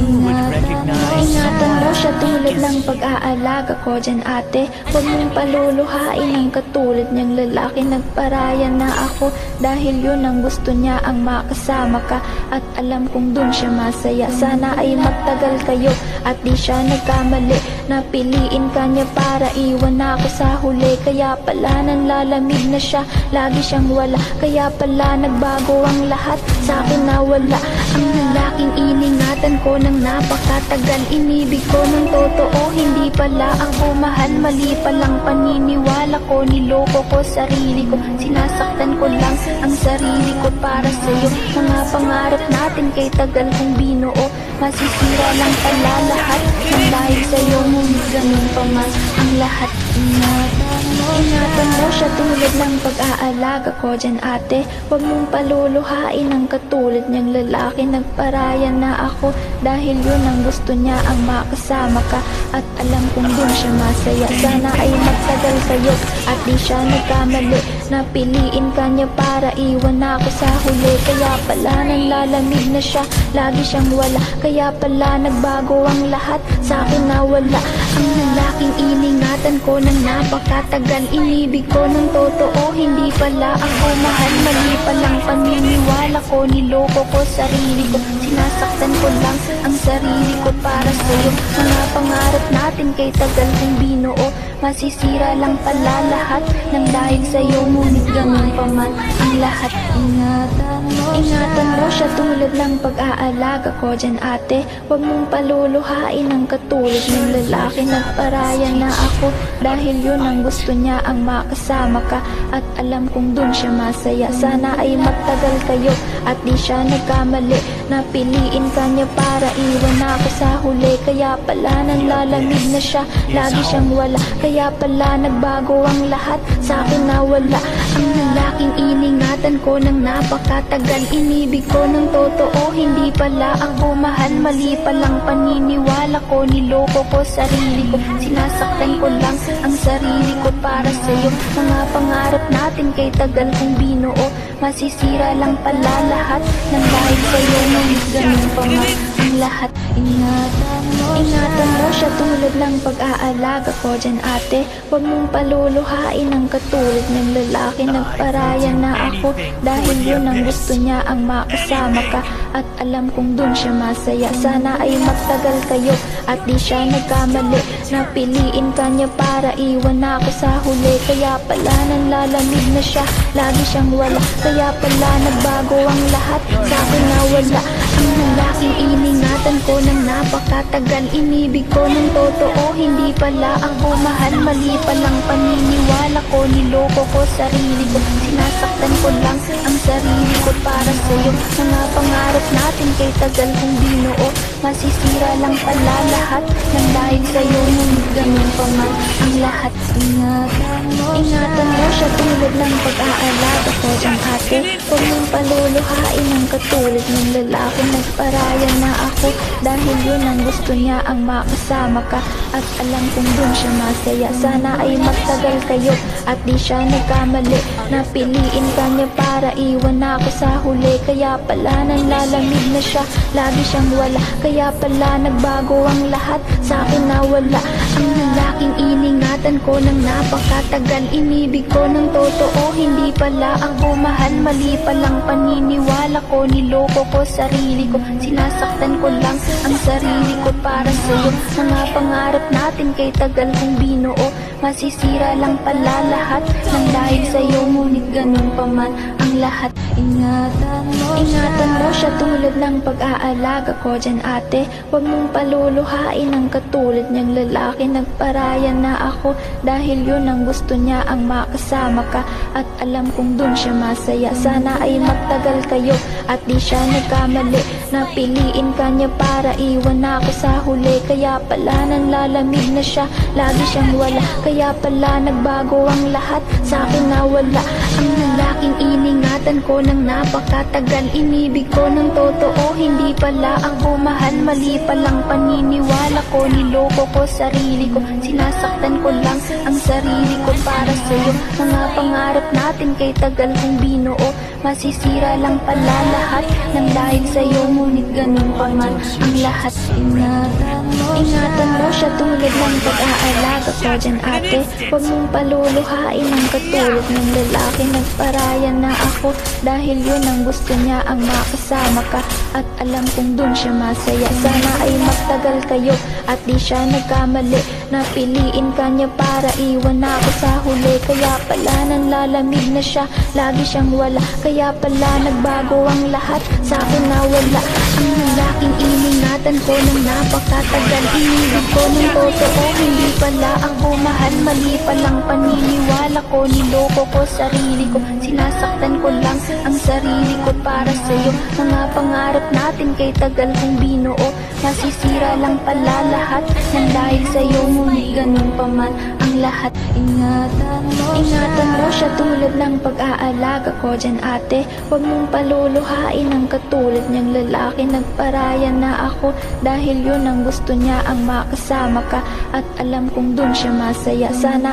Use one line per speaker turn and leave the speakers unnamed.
would recognize
Ingatan mo siya
someone
tulad
like
ng
you.
pag-aalaga ko dyan ate. Huwag mong paluluhain ang katulad niyang lalaki. Nagparaya na ako dahil yun ang gusto niya, ang makasama ka. At alam kong dun siya masaya. Sana ay magtagal kayo at di siya nagkamali. Napiliin ka niya para iwan ako sa huli. Kaya pala nanlalamig na siya, lagi siyang wala. Kaya pala nagbago ang lahat, sa akin nawala. Ang lalaking iningatan ko ng napakatagal. Inibig ko ng totoo, hindi pala ako mahal. Mali palang paniniwala ko, niloko ko sarili ko. Sinasaktan ko lang ang sarili ko para sa'yo. Mga pangarap natin kay tagal kong binuo, masisira lang pala lahat ng dahil sa'yo. Ngunit ganun pa man ang lahat. Ingatan mo siya tulad ng pag-aalaga ko dyan ate. Huwag mong paluluhain ang katulad niyang lalaki. Nagparaya na ako dahil yun ang gusto niya, ang makasama ka. At alam kong dun siya masaya. Sana ay magtagal kayo at di siya nagkamali. Napiliin ka niya para iwan ako sa huli. Kaya pala nanlalamig na siya, lagi siyang wala. Kaya pala nagbago ang lahat, sa akin nawala. Ang lalaking iningatan ko ng napakatagal. Inibig ko ng totoo, hindi pala ako mahal. Mali palang paniniwala ko, niloko ko sarili ko. Sinasaktan ko lang ang sarili ko para sa'yo. Mga pangarap natin kay tagal kong binuo, masisira lang pala lahat ng dahil sa'yo. Ngunit ganun pa man ang lahat. Ingatan mo siya tulad ng pag-aalaga ko dyan ate. Huwag mong paluluhain ang katulad ng lalaki. Nagparaya na ako dahil yun ang gusto niya, ang makasama ka. At alam kong dun siya masaya. Sana ay magtagal kayo at di siya nagkamali. Napiliin ka niya para iwan ako sa huli. Kaya pala nanlalamig na siya, lagi siyang wala. Kaya pala nagbago ang lahat, sa akin nawala. Ang lalaking iningatan ko ng napakatagal. Inibig ko ng totoo, hindi pala ako mahal. Mali palang paniniwala ko, niloko ko sarili ko. Sinasaktan ko lang ang sarili ko para sa'yo. Mga pangarap natin kay tagal kong binuo, masisira lang pala lahat ng dahil sa'yo. Ngunit ganun pa man ang lahat. Ingatan mo siya tulad ng pag-aalaga ko dyan ate. Huwag mong paluluhain ang katulad ng lalaki. Nagparaya na ako dahil yun ang gusto niya, ang makasama ka. At alam kong dun siya masaya. Sana ay magtagal kayo at di siya nagkamali. Napiliin ka niya para iwan ako sa huli. Kaya pala nanlalamig na siya, lagi siyang wala. Kaya pala nagbago ang lahat, sa akin nawala. Ang lalaking iningatan ko ng napakatagal. Inibig ko ng totoo, hindi pala ako mahal. Mali palang paniniwala ko, niloko ko sarili ko. Sinasaktan ko lang ang sarili ko para sa'yo. Mga pangarap natin kay tagal kong binuo, masisira lang pala lahat ng dahil sa'yo. Ngunit ganun pa man ang lahat. Ingatan mo siya tulad ng pag-aalaga ko dyan ate. Huwag mong paluluhain ang katulad ng lalaki. Nagparaya na ako dahil yun ang gusto niya, ang makasama ka. At alam kong dun siya masaya. Sana ay magtagal kayo at di siya nagkamali. Napiliin ka niya para iwan ako sa huli. Kaya pala nanlalamig na siya, lagi siyang wala. Kaya pala nagbago ang lahat, sa akin nawala. Ang lalaking iningatan ko ng napakatagal. Inibig ko ng totoo, hindi pala ako mahal. Mali palang paniniwala ko, niloko ko sarili ko. Sinasaktan ko lang ang sarili ko para sa'yo. Mga pangarap natin kay tagal kong binuo, masisira lang pala lahat ng dahil sa'yo. Ngunit ganun pa man ang lahat. Ingatan mo siya tulad ng pag-aalaga ko dyan ate. Huwag mong paluluhain ang katulad niyang lalaki. Nagparaya na ako dahil yun ang gusto niya, ang makasama ka. At alam kong dun siya masaya. Sana ay magtagal kayo at di siya nagkamali. Napiliin ka niya para iwan ako sa huli. Kaya pala nanlalamig na siya, lagi siyang wala. Kaya pala nagbago ang lahat, sa akin nawala. Ang lalaking iningatan ko ng napakatagal. Inibig ko ng totoo, hindi pala ako mahal. Mali palang paniniwala ko, niloko ko sarili ko. Sinasaktan ko lang ang sarili ko para sa'yo. Mga pangarap natin kay tagal kong binuo, Masisira lang pala lahat ng dahil sa'yo, ngunit ganun pa man ang lahat. Ingatan mo siya tulad ng pag-aalaga ko dyan, ate. Huwag mong paluluhain ang katulad ng lalaki. Nagparaya na ako dahil yun ang gusto niya, ang makasama ka. At alam kong dun siya masaya. Sana ay magtagal kayo at di siya nagkamali. Napiliin ka niya para iwan ako sa huli. Kaya pala nanlalamig na siya, lagi siyang wala. Kaya pala nagbago ang lahat, sa akin nawala ang lalaking iningatan ko ng napakatagal. Inibig ko ng totoo, hindi pala ako mahal. Mali palang paniniwala ko, niloko ko sarili ko. Sinasaktan ko lang ang sarili ko para sa'yo. Mga pangarap natin kay tagal kong binuo, nasisira lang pala lahat ng dahil sa'yo, ngunit ganun pa man ang lahat. Ingatan mo siya tulad ng pag-aalaga ko dyan, ate. Huwag mong paluluhain ang katulad niyang lalaki. Nagparaya na ako dahil yun ang gusto niya, ang makasama ka. At alam kong dun siya masaya. Sana